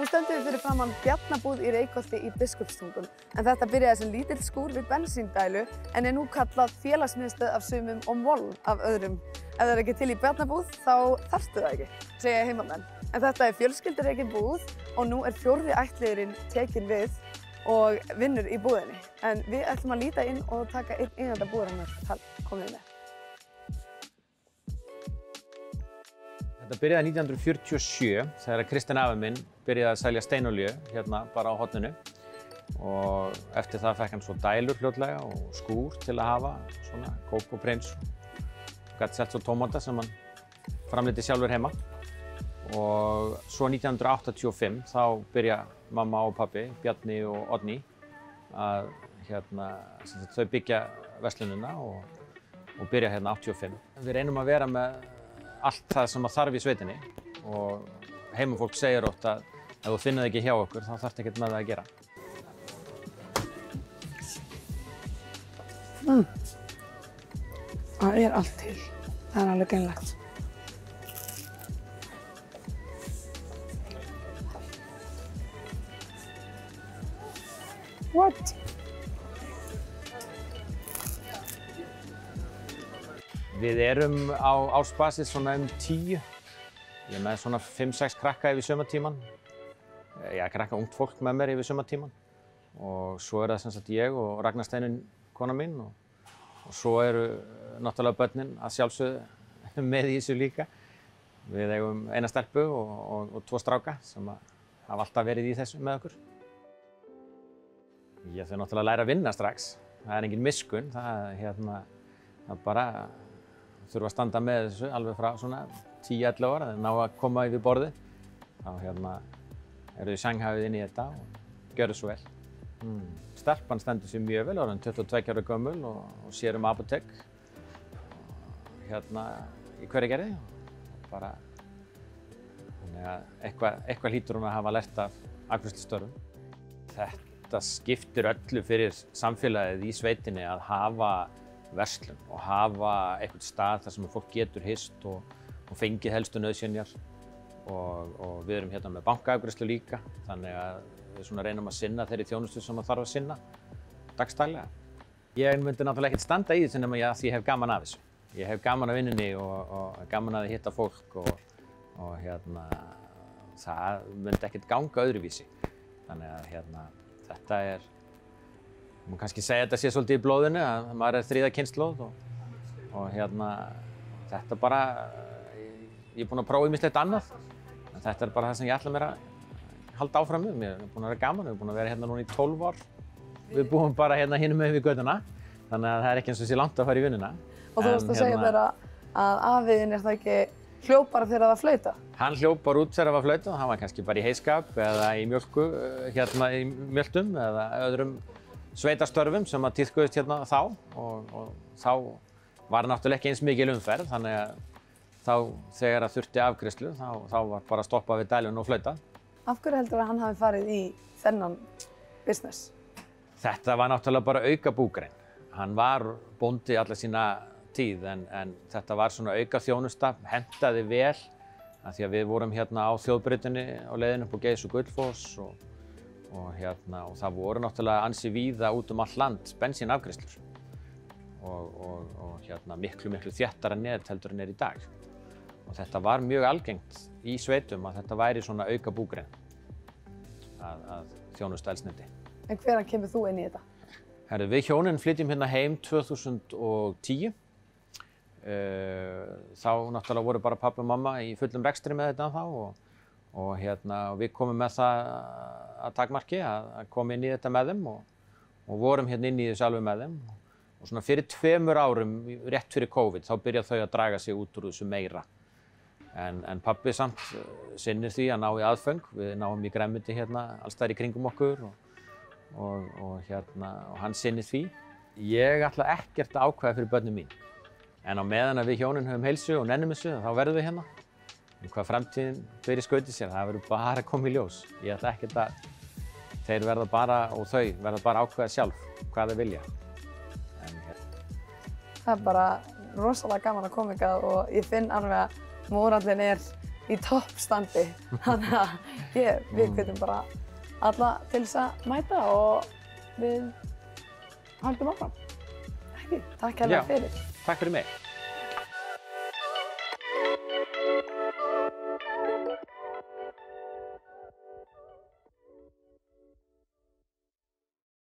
Nú stöndum við fyrir framan Bjarnabúð í Reykholti í Biskupstungum, en þetta byrjaði sem lítill skúr við bensíndælu en er nú kallað félagsmiðstöð af sumum og moll af öðrum. Ef það er ekki til í Bjarnabúð, þá þarftu það ekki, segja heimamenn. En þetta er fjölskyldurekin búð og nú er 4. ættliðurinn tekinn við og vinnur í búðinni. En við ætlum að líta inn og taka einn eiganda búðarinnar tal. Komið með. Þetta byrjaði 1947 þegar Kristinn afi minn byrjaði að selja steinolíu hérna bara á horninu og eftir það fekk hann svo dælur fljótlega og skúr til að hafa svona kók og prins og gat selt svo tómata sem hann framleiddi sjálfur heima og svo 1985 þá byrja mamma og pabbi, Bjarni og Oddný að þau byggja verslunina og byrja hérna 85. Við reynum að vera með allt það sem þarf í sveitinni og heimafólk segir oft að ef þú finnur það ekki hjá okkur þá þarftu ekkert með það að gera. Það er allt til. Það er alveg greinlegt. What? Við erum á ársbasis svona 10. Ég er með svona 5-6 krakka yfir sumartíman. Krakka ungt fólk með mér yfir sumartíman. Og svo er það sem sagt ég og Ragnar Steinunn, kona mín. Og svo eru náttúrulega börnin að sjálfsögðu með í þessu líka. Við eigum eina stelpu og 2 stráka sem hafa alltaf verið í þessu með okkur. Ég þarf náttúrulega að læra að vinna strax. Það er engin miskunn. Það bara þurfa að standa með þessu alveg frá svona 10-11 ára, þeir ná að koma yfir borðið. Þá eru þau sjanghafið inn í þetta og gjörðu svo vel. Stelpan stendur sér mjög vel, orðin 22 ára gömul og sér um apótek hérna í Hveragerði. Bara þannig að eitthvað hlýtur hún að hafa lært af afgreiðslustörfum. Þetta skiptir öllu fyrir samfélagið í sveitinni að hafa verslun og hafa eitthvað stað þar sem fólk getur hist og fengið helstu nauðsynjar og við erum hérna með bankaafgreiðslu líka þannig að við svona reynum að sinna þeirri þjónustu sem þarf að sinna dagsdaglega. Ég myndi náttúrulega ekkert standa í þessu nema því ég hef gaman af þessu. Ég hef gaman af vinnunni og gaman af að hitta fólk og það myndi ekkert ganga öðruvísi. Þannig að þetta er Má kannski segja að þetta sé svolítið í blóðinu, að maður er 3. kynslóð og þetta bara, ég er búinn að prófa ýmislegt annað, en þetta er bara það sem ég ætla mér að halda áfram með. Mér er búinn að vera gaman, við erum búin að vera hérna núna í 12 ár. Við búum bara hérna hinum megin við götuna, þannig að það er ekki eins og sé langt að fara í vinnuna. Og þú varst að segja mér að afiðinn er það ekki hljóp bara þegar það var flauta? Hann hljóp bara út þegar það var flauta, hann var kannski bara í heyskap eða í mjölku, í mjöltum eða öðrum sveitastörfum sem að tíðkuðust hérna þá og þá var náttúrulega ekki eins mikil umferð þannig að þá þegar það þurfti afgreiðslu þá var bara að stoppa við dælun og flauta. Af hverju heldur að hann hafi farið í þennan business? Þetta var náttúrulega bara auka búgrein. Hann var bóndi alla sína tíð en þetta var svona auka þjónusta, hentaði vel af því að við vorum hérna á þjóðbrautinni á leiðinni upp á Geirs og Gullfoss og það voru náttúrulega ansi víða út allt land bensínafgreiðslur og miklu þéttara net heldur en er í dag. Og þetta var mjög algengt í sveitum að þetta væri svona auka búgrein að þjónusta eldsneyti. En hvenær kemur þú inn í þetta? Við hjónin flytjum hérna heim 2010. Þá náttúrulega voru bara pabbi og mamma í fullum rekstri með þetta þá og við komum með það að takmarki að koma inn í þetta með þeim og vorum hérna inn í þessu alveg með þeim. Og svona fyrir 2 árum, rétt fyrir COVID, þá byrjaði þau að draga sig út úr þessu meira. En pabbi samt sinnir því að ná í aðföng. Við náum í grænmeti hérna alls staðar í kringum okkur og hann sinnir því. Ég ætla ekkert að ákveða fyrir börnin mín. En á meðan að við hjónin höfum heilsu og nennum þessu, þá verðum við hérna. Hvað framtíðin fyrir skauti sér, það verður bara að koma í ljós. Ég ætla ekkert að þeir verða bara, og þau verða bara að ákveða sjálf hvað þeir vilja. Það er bara rosalega gaman að koma hingað og ég finn alveg að mórallinn er í toppstandi. Þannig að við hvetjum bara alla til þess að mæta og við höldum áfram. Takk kærlega fyrir. Takk fyrir mig.